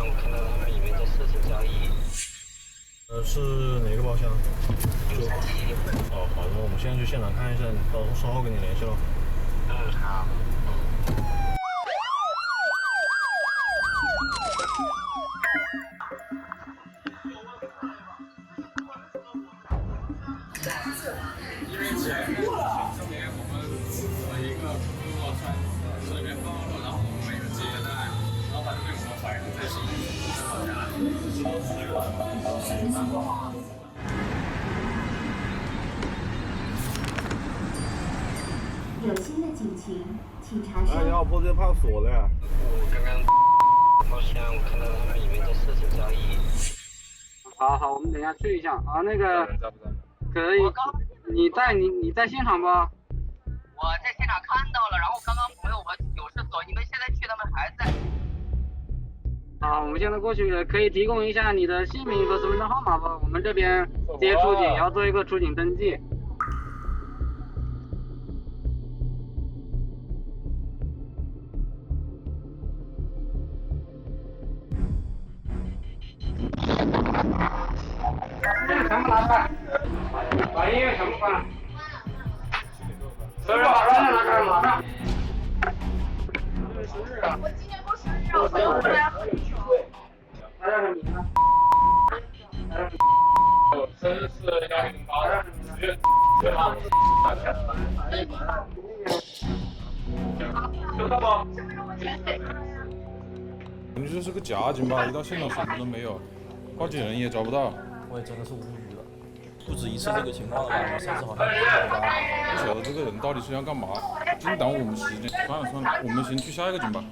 我看到他们里面在涉嫌交易。是哪个包厢？就37。哦，好的，我们现在去现场看一下，到时候稍后跟你联系喽。好。因为前面我们的一个工作圈这边暴露，然后我们没有接待，老板对我们反映这有新的警情，请查收。哎，你好，波这怕锁了。我刚刚包厢我看到他们里面在涉嫌交易。好，我们等一下去一下啊。那个可以，你在现场不？我在现场看到了，然后刚刚朋友我有事走，你们现在去他们还在。好，我们现在过去，可以提供一下你的姓名和身份证号码不？我们这边接出警要做一个出警登记。全部拿出来，把音乐全部关了。所有人把身份证拿出来，马上。我今年过生日，我朋友来喝酒。他叫什么名字？生日是1008，知道吗？感觉这是个假警吧，一到现场什么都没有，报警人也找不到。我也真的是无语了，不止一次这个情况了吧？我上次好像不晓得这个人到底是要干嘛，净耽误我们时间。算了，我们先去下一个警吧。